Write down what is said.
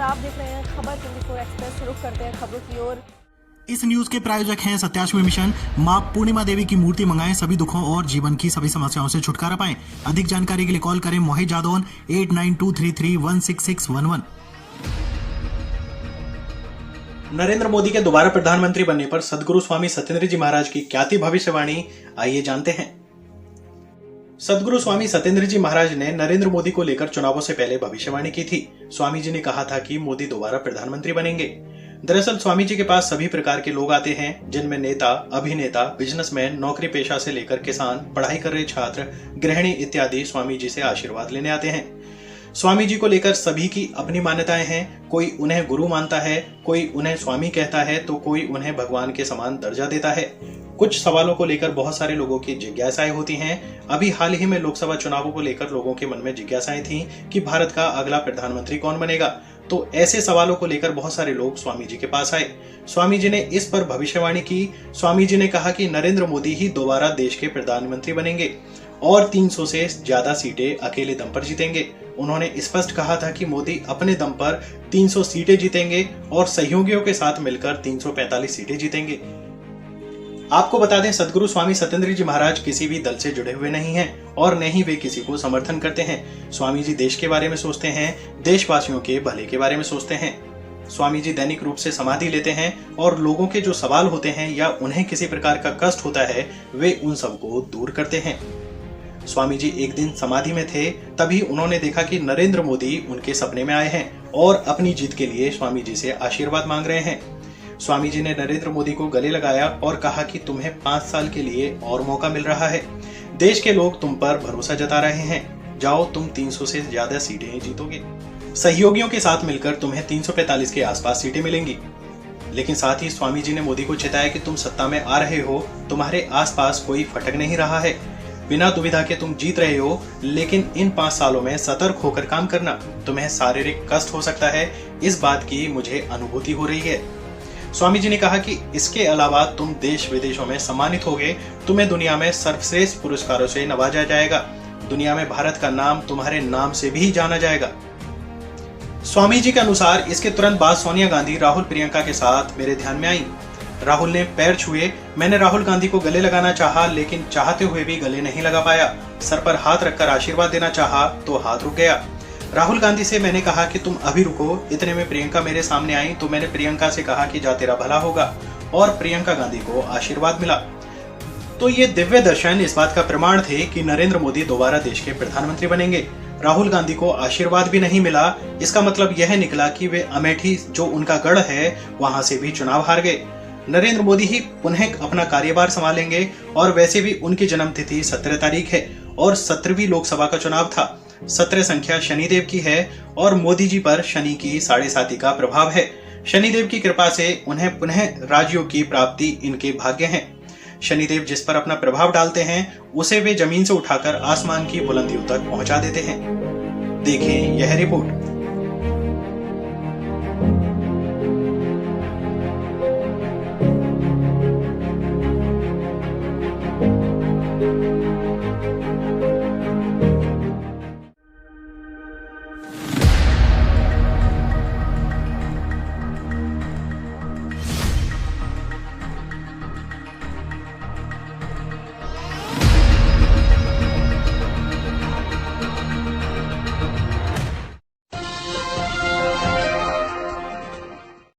आप देख रहे हैं खबर 24 एक्सप्रेस। रुक करते हैं खबरों की ओर। इस न्यूज के प्रायोजक हैं सत्याश्वी मिशन। मां पूर्णिमा देवी की मूर्ति मंगाएं, सभी दुखों और जीवन की सभी समस्याओं से छुटकारा पाएं। अधिक जानकारी के लिए कॉल करें मोहित जादौन 8923316611। नरेंद्र मोदी के दोबारा प्रधानमंत्री बनने पर सदगुरु स्वामी सत्येंद्र जी महाराज की क्या थी भविष्यवाणी, आइए जानते हैं। सदगुरु स्वामी सत्येंद्र जी महाराज ने नरेंद्र मोदी को लेकर चुनावों से पहले भविष्यवाणी की थी। स्वामी जी ने कहा था कि मोदी दोबारा प्रधानमंत्री बनेंगे। दरअसल स्वामी जी के पास सभी प्रकार के लोग आते हैं, जिनमें नेता, अभिनेता, बिजनेसमैन, नौकरी पेशा से लेकर किसान, पढ़ाई कर रहे छात्र, गृहिणी इत्यादि स्वामी जी से आशीर्वाद लेने आते हैं। स्वामी जी को लेकर सभी की अपनी मान्यताएं हैं। कोई उन्हें गुरु मानता है, कोई उन्हें स्वामी कहता है, तो कोई उन्हें भगवान के समान दर्जा देता है। कुछ सवालों को लेकर बहुत सारे लोगों की जिज्ञासाएं होती हैं। अभी हाल ही में लोकसभा चुनावों को लेकर लोगों के मन में जिज्ञासाएं थीं कि भारत का अगला प्रधानमंत्री कौन बनेगा। तो ऐसे सवालों को लेकर बहुत सारे लोग स्वामी जी के पास आए। स्वामी जी ने इस पर भविष्यवाणी की। स्वामी जी ने कहा कि नरेंद्र मोदी ही दोबारा देश के प्रधानमंत्री बनेंगे और 300 से ज्यादा सीटें अकेले दम पर जीतेंगे। उन्होंने स्पष्ट कहा था कि मोदी अपने दम पर 300 सीटें जीतेंगे और सहयोगियों के साथ मिलकर 345 सीटें जीतेंगे। आपको बता दें, सदगुरु स्वामी सत्येंद्र जी महाराज किसी भी दल से जुड़े हुए नहीं हैं और न ही वे किसी को समर्थन करते हैं। स्वामी जी देश के बारे में सोचते हैं, देशवासियों के भले के बारे में सोचते हैं। स्वामी जी दैनिक रूप से समाधि लेते हैं और लोगों के जो सवाल होते हैं या उन्हें किसी प्रकार का कष्ट होता है, वे उन सबको दूर करते हैं। स्वामी जी एक दिन समाधि में थे, तभी उन्होंने देखा कि नरेंद्र मोदी उनके सपने में आए हैं और अपनी जीत के लिए स्वामी जी से आशीर्वाद मांग रहे हैं। स्वामी जी ने नरेंद्र मोदी को गले लगाया और कहा कि तुम्हें 5 साल के लिए और मौका मिल रहा है। देश के लोग तुम पर भरोसा जता रहे हैं। जाओ, तुम 300 से ज्यादा सीटें जीतोगे। सहयोगियों के साथ मिलकर तुम्हें 345 के आसपास सीटें मिलेंगी। लेकिन साथ ही स्वामी जी ने मोदी को चेताया कि तुम सत्ता में आ रहे हो, तुम्हारे आसपास कोई फटक नहीं रहा है, बिना दुविधा के तुम जीत रहे हो, लेकिन इन 5 सालों में सतर्क होकर काम करना। तुम्हें शारीरिक कष्ट हो सकता है, इस बात की मुझे अनुभूति हो रही है। स्वामी जी ने कहा कि इसके अलावा तुम देश विदेशों में सम्मानित होगे। तुम्हें दुनिया में सर्वश्रेष्ठ पुरस्कारों से नवाजा जाएगा। दुनिया में भारत का नाम तुम्हारे नाम से भी जाना जाएगा। स्वामी जी के अनुसार इसके तुरंत बाद सोनिया गांधी राहुल प्रियंका के साथ मेरे ध्यान में आई। राहुल ने पैर छुए। मैंने राहुल गांधी को गले लगाना चाहा, लेकिन चाहते हुए भी गले नहीं लगा पाया। सर पर हाथ रखकर आशीर्वाद देना चाहा तो हाथ रुक गया। राहुल गांधी से मैंने कहा कि तुम अभी रुको। इतने में प्रियंका मेरे सामने आई तो मैंने प्रियंका से कहा कि जा तेरा भला होगा, और प्रियंका गांधी को आशीर्वाद मिला। तो ये दिव्य दर्शन इस बात का प्रमाण थे कि नरेंद्र मोदी दोबारा देश के प्रधानमंत्री बनेंगे। राहुल गांधी को आशीर्वाद भी नहीं मिला। इसका मतलब यह निकला कि वे अमेठी, जो उनका गढ़ है, वहां से भी चुनाव हार गए। नरेंद्र मोदी ही पुनः अपना कार्यभार संभालेंगे और वैसे भी उनकी जन्मतिथि 17 तारीख है और 17वीं लोकसभा का चुनाव था। 17 संख्या शनिदेव की है और मोदी जी पर शनि की 7.5 का प्रभाव है। शनिदेव की कृपा से उन्हें पुनः राजयोग की प्राप्ति इनके भाग्य है। शनिदेव जिस पर अपना प्रभाव डालते हैं, उसे वे जमीन से उठाकर आसमान की बुलंदियों तक पहुंचा देते हैं। देखें यह रिपोर्ट।